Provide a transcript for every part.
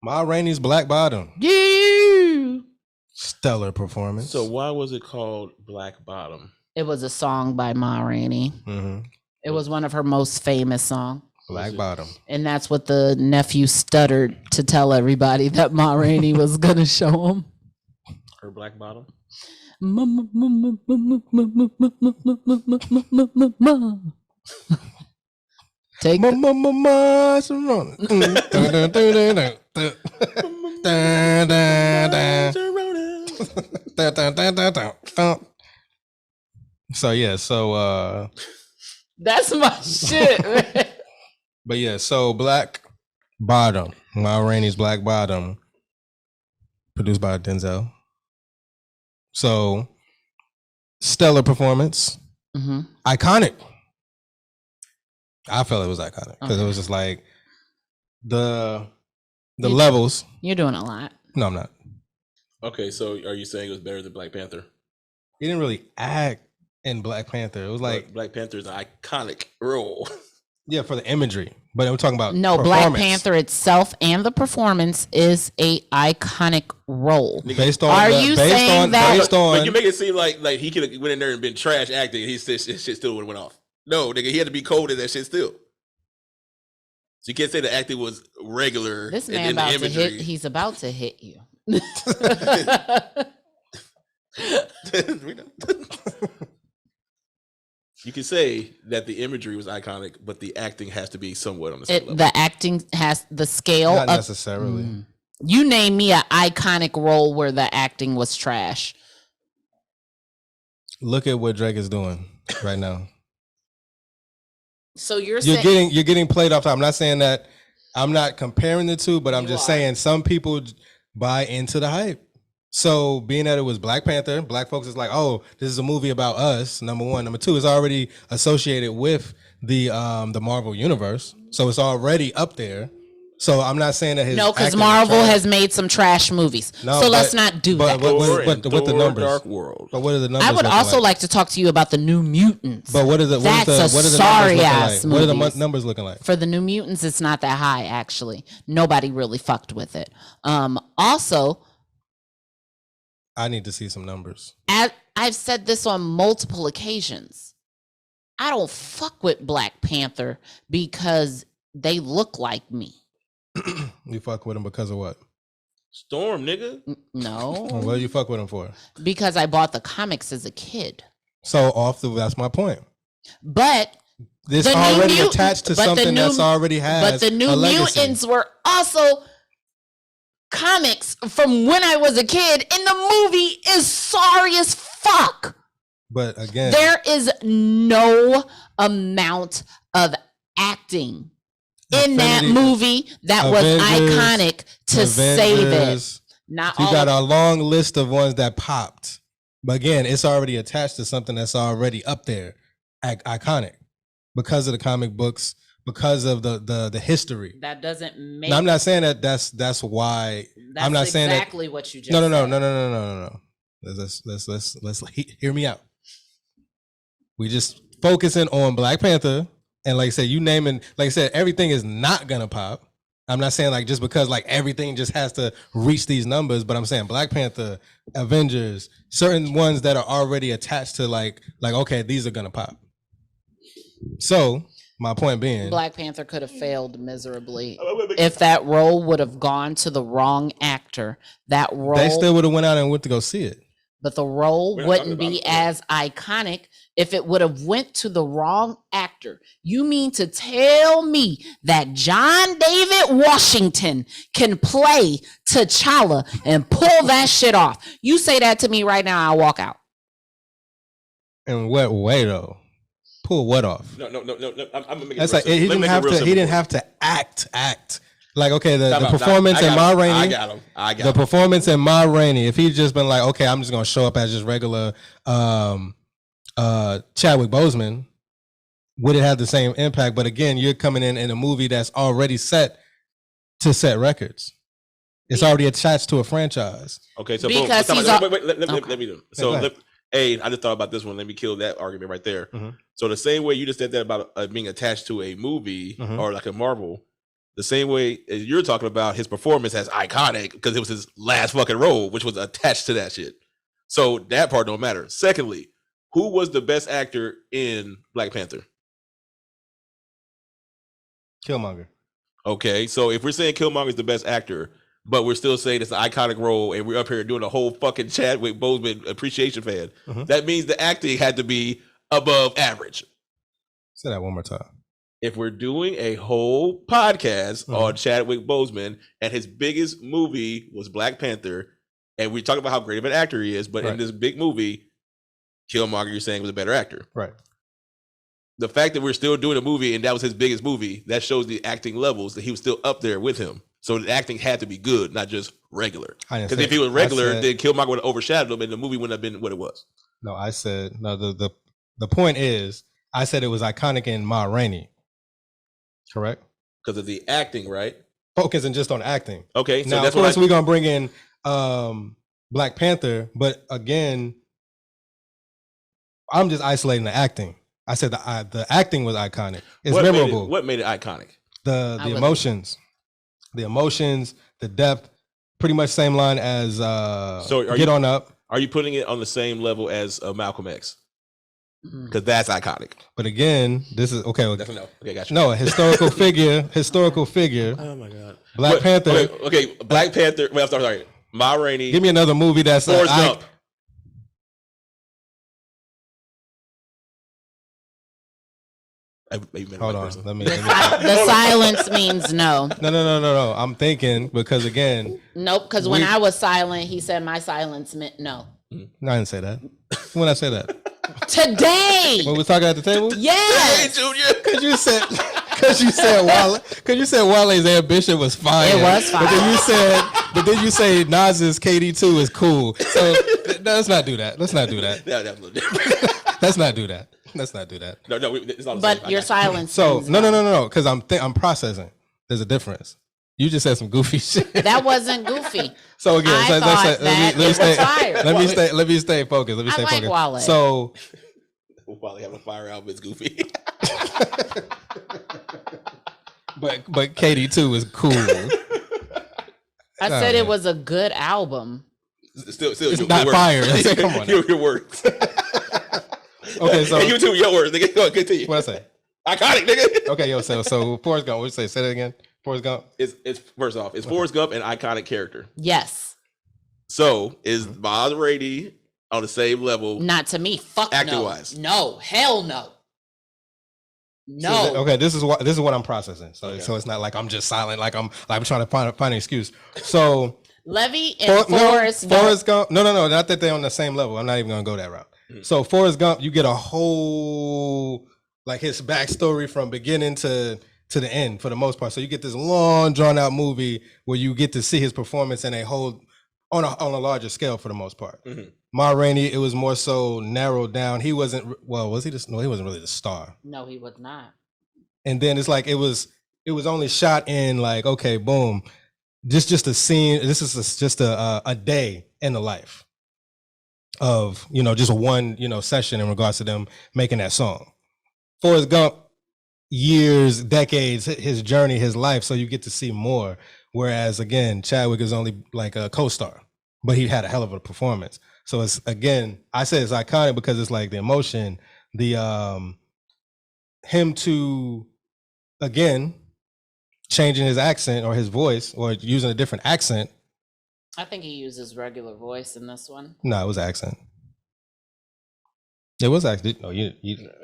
Ma Rainey's Black Bottom. Yeah. Stellar performance. So why was it called Black Bottom? It was a song by Ma Rainey. Mm-hmm. It was one of her most famous songs. Black Bottom. And that's what the nephew stuttered to tell everybody that Ma Rainey was going to show him. Her Black Bottom? Take So yeah, so that's my shit, man. But yeah, so Black Bottom, Ma Rainey's Black Bottom, produced by Denzel. So stellar performance, iconic. I felt it was iconic because it was just like the levels. You're doing a lot. No, I'm not. Okay, so are you saying it was better than Black Panther? He didn't really act in Black Panther. It was like Black Panther is an iconic role. Yeah, for the imagery, but I'm talking about Black Panther itself and the performance is a iconic role. Based on, but you make it seem like he could have went in there and been trash acting, and his shit still would have went off. No, nigga, he had to be cold in that shit still. So you can't say the acting was regular. This man about to hit. He's about to hit you. You can say that the imagery was iconic, but the acting has to be somewhat on the same level. The acting has the scale. Not necessarily. You name me an iconic role where the acting was trash. Look at what Drake is doing right now. So you're getting played off time. I'm not saying that. I'm not comparing the two, but I'm just saying some people buy into the hype. So being that it was Black Panther, Black folks is like, oh, this is a movie about us. Number one. Number two, it's already associated with the Marvel universe, so it's already up there. So I'm not saying that his because Marvel has made some trash movies. No, so let's not do that. What the numbers? Dark World. But what are the numbers? I would also like to talk to you about the New Mutants. But what are the sorry ass movie? What are the numbers looking like? For the New Mutants, it's not that high actually. Nobody really fucked with it. Also, I need to see some numbers. I've said this on multiple occasions. I don't fuck with Black Panther because they look like me. You fuck with them because of what? Storm, nigga. No. What do you fuck with them for? Because I bought the comics as a kid. So that's my point. But this already attached to something that's already has. But the New Mutants were also comics from when I was a kid, and the movie is sorry as fuck. But again, there is no amount of acting in that movie that was iconic to save it. Not you got a long list of ones that popped, but again, it's already attached to something that's already up there, iconic, because of the comic books, because of the history. That doesn't make. Now, I'm not saying that's why. That's I'm not saying exactly what you just. No. Let's hear me out. We just focusing on Black Panther. And like I said, you naming, like I said, everything is not gonna pop. I'm not saying like just because like everything just has to reach these numbers, but I'm saying Black Panther, Avengers, certain ones that are already attached to like okay, these are gonna pop. So my point being, Black Panther could have failed miserably if that role would have gone to the wrong actor. That role, they still would have went out and went to go see it. But the role wouldn't be as iconic if it would have went to the wrong actor. You mean to tell me that John David Washington can play T'Challa and pull that shit off? You say that to me right now, I'll walk out. In what way though? Pull what off? No. I'm gonna make it. That's like he didn't have to act. Like, okay, the performance in Ma Rainey. I got the performance in Ma Rainey. If he'd just been like, okay, I'm just gonna show up as just regular Chadwick Boseman, would it have the same impact? But again, you're coming in a movie that's already set to set records. It's already attached to a franchise. Okay, so because let me do. So I just thought about this one. Let me kill that argument right there. Mm-hmm. So the same way you just said that about being attached to a movie or like a Marvel. the same way as you're talking about his performance as iconic because it was his last fucking role, which was attached to that shit. So that part don't matter. Secondly, who was the best actor in Black Panther? Killmonger. Okay, so if we're saying Killmonger is the best actor, but we're still saying it's an iconic role, and we're up here doing a whole fucking Chadwick Boseman appreciation fan, that means the acting had to be above average. Say that one more time. If we're doing a whole podcast on Chadwick Boseman and his biggest movie was Black Panther, and we talk about how great of an actor he is, but in this big movie, Killmonger, you're saying was a better actor. Right. The fact that we're still doing a movie and that was his biggest movie, that shows the acting levels that he was still up there with him. So the acting had to be good, not just regular. Because if he was regular, then Killmonger would have overshadowed him and the movie wouldn't have been what it was. No, I said, no, the point is, I said it was iconic in Ma Rainey. Correct? Because of the acting, right? Focusing just on acting. Okay. So now, that's of course, we're going to bring in Black Panther, but again, I'm just isolating the acting. I said the acting was iconic. It's memorable. What made it iconic? The emotions. The emotions, the depth, pretty much same line as Get On Up. Are you putting it on the same level as Malcolm X? Because that's iconic. But again, this is okay. That's a no. Okay, gotcha. No, historical figure. Oh my god. Black Panther. Okay, Black Panther. Well, sorry. Ma Rainey. Give me another movie that's Forrest Gump. Hold on. Let me. The silence means no. No. I'm thinking because again. Nope. Because when I was silent, he said my silence meant no. No, I didn't say that. When I say that. Today. When we talking at the table. Yes. Hey, Junior. Because you said Wale's ambition was fire. It was fire. But then you say Nas's KD2 is cool. So let's not do that. Let's not do that. Yeah, that's a little different. Let's not do that. No, it's not. But your silence. So no. Because I'm processing. There's a difference. You just said some goofy shit. That wasn't goofy. So again, let me stay focused. Let me stay focused. Wale. So Wale having a fire album is goofy. but KD2 is cool. I said it was a good album. Still it's not words. Fire. Come on. Your words. Okay, so you too, your words, nigga. Go on, continue. What I say? Iconic, nigga. Okay, so Forrest Gump. What you say? Say that again. Forrest Gump. It's first off, it's Forrest Gump an iconic character? Yes. So is Ma Rainey on the same level? Not to me. Fuck acting no. wise. No. Hell no. No. So okay, this is what I'm processing. So it's not like I'm just silent. Like I'm trying to find an excuse. So Levy and Forrest Gump. No. Not that they're on the same level. I'm not even gonna go that route. So Forrest Gump, you get a whole like his backstory from beginning to the end for the most part. So you get this long drawn out movie where you get to see his performance in a whole on a larger scale for the most part. Ma Rainey, it was more so narrowed down. He wasn't was he no, he wasn't really the star. No, he was not. And then it's like it was only shot in like, okay, boom. Just a scene. This is just a day in the life of, just one, session in regards to them making that song. Forrest Gump, years, decades, his journey, his life. So you get to see more. Whereas again, Chadwick is only like a co-star, but he had a hell of a performance. So it's, again, I say it's iconic because it's like the emotion, the, him to, again, changing his accent or his voice or using a different accent. I think he uses regular voice in this one. No, it was accent. It was accent. Oh, you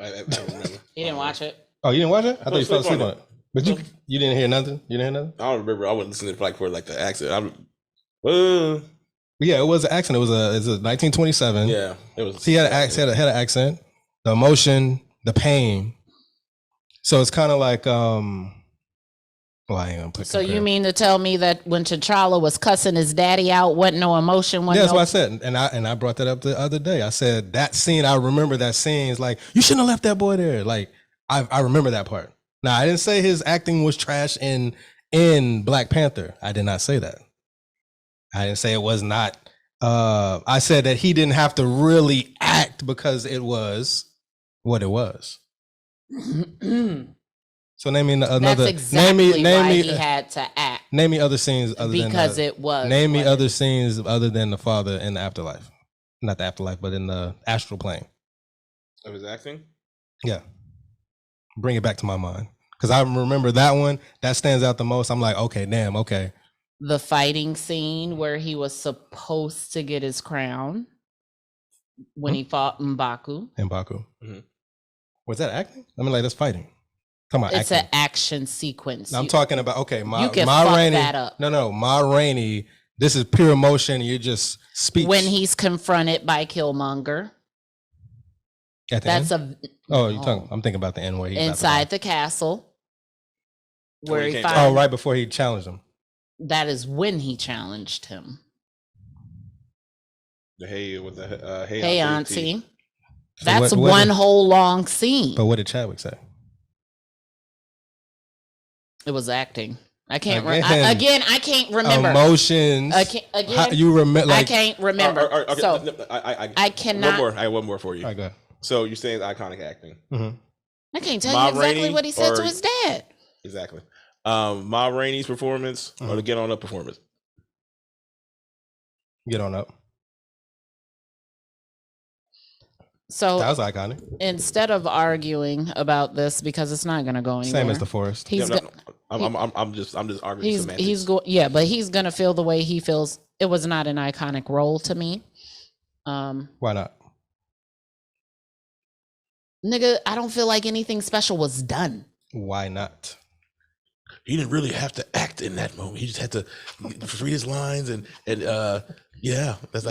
I don't remember. You didn't watch it? Oh, you didn't watch it? I thought you fell asleep on it. But you didn't hear nothing? You didn't hear nothing? I don't remember. I wasn't listening for like the accent. Yeah, it was an accent. It was a 1927. Yeah, it was. He had an accent, the emotion, the pain. So it's kind of like well, I ain't gonna put. So you mean to tell me that when T'Challa was cussing his daddy out, wasn't no emotion? Yeah, that's what I said, and I brought that up the other day. I said that scene. I remember that scene. It's like you shouldn't have left that boy there. Like I remember that part. Now I didn't say his acting was trash in Black Panther. I did not say that. I didn't say it was not. I said that he didn't have to really act because it was what it was. So So name me another. That's exactly name why me, he had to act. Name me other scenes other because than it was. Name me other scenes other than the father in the afterlife, not the afterlife, but in the astral plane. Of his acting? Yeah, bring it back to my mind because I remember that one. That stands out the most. I'm like, okay, damn, okay. The fighting scene where he was supposed to get his crown when he fought M'Baku. Mm-hmm. Was that acting? I mean, like that's fighting. It's an action sequence. I'm talking about you can fuck Rainey, that up. No, Ma Rainey. This is pure emotion. You just speak when he's confronted by Killmonger. That's end? I'm thinking about the end where he inside the castle, where he right before he challenged him. That is when he challenged him. The hey hey auntie. So that's one whole long scene. But what did Chadwick say? It was acting. I can't I can't remember emotions. You remember? I can't remember. Okay. So I cannot. I have one more for you. All right, go ahead. So you're saying iconic acting. Mm-hmm. I can't tell you exactly Rainey what he said to his dad. Exactly. Ma Rainey's performance or the Get On Up performance? Get On Up. So that was iconic. Instead of arguing about this because it's not going to go anywhere. Same as the forest. I'm just arguing semantics. But he's going to feel the way he feels. It was not an iconic role to me. Why not? Nigga, I don't feel like anything special was done. Why not? He didn't really have to act in that moment. He just had to read his lines and yeah. That's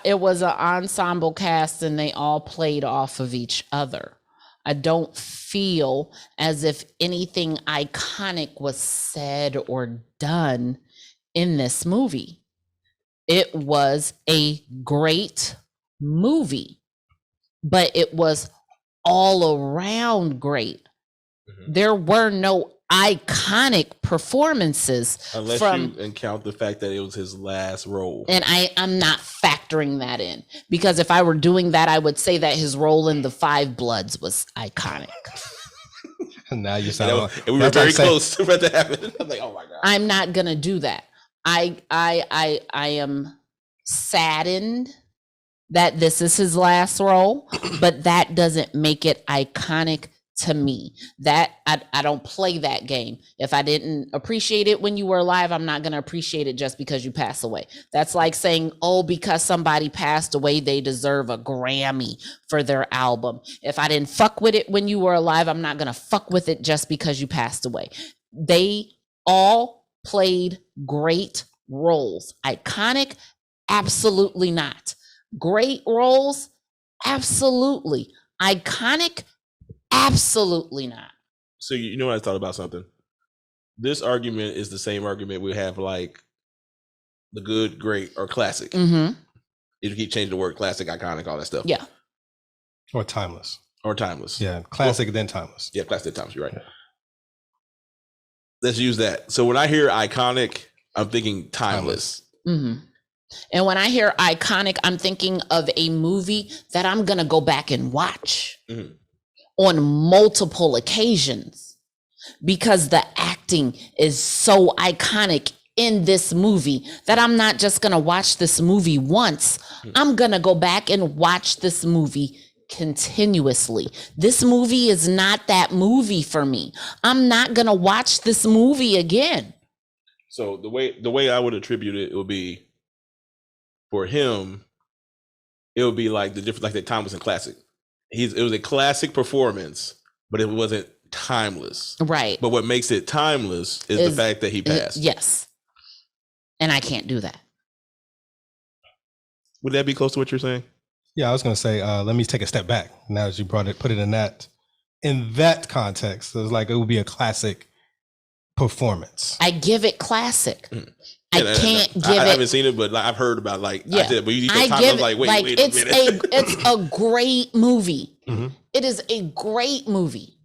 it was an ensemble cast and they all played off of each other. I don't feel as if anything iconic was said or done in this movie. It was a great movie, but it was all around great. Mm-hmm. There were no iconic performances unless you count the fact that it was his last role, and I'm not factoring that in because if I were doing that I would say that his role in The Five Bloods was iconic. Now you sound and we were very close to that to happen. I'm like, oh my god, I'm not gonna do that. I am saddened that this is his last role, but that doesn't make it iconic to me. That I don't play that game. If I didn't appreciate it when you were alive, I'm not going to appreciate it just because you pass away. That's like saying, oh, because somebody passed away, they deserve a Grammy for their album. If I didn't fuck with it when you were alive, I'm not going to fuck with it just because you passed away. They all played great roles. Iconic? Absolutely not. Great roles? Absolutely. Iconic? Absolutely not. So you know what I thought about something? This argument is the same argument we have like the good, great, or classic. Mm-hmm. You keep changing the word classic, iconic, all that stuff. Yeah. Or timeless. Yeah, classic then timeless. Yeah, classic then timeless. You're right. Yeah. Let's use that. So when I hear iconic, I'm thinking timeless. Mm-hmm. And when I hear iconic, I'm thinking of a movie that I'm going to go back and watch on multiple occasions because the acting is so iconic in this movie that I'm not just going to watch this movie once. I'm going to go back and watch this movie continuously. This movie is not that movie for me. I'm not going to watch this movie again. So the way I would attribute it would be, for him, it would be like the difference, like the timeless and classic. It was a classic performance, but it wasn't timeless. Right. But what makes it timeless is the fact that he passed. Yes. And I can't do that. Would that be close to what you're saying? Yeah, I was going to say, let me take a step back. Now that you put it in that context, it was like it would be a classic performance. I give it classic. I haven't seen it, but like, I've heard about like I did. But you said time, I was like, wait a minute. It's a great movie. Mm-hmm. It is a great movie.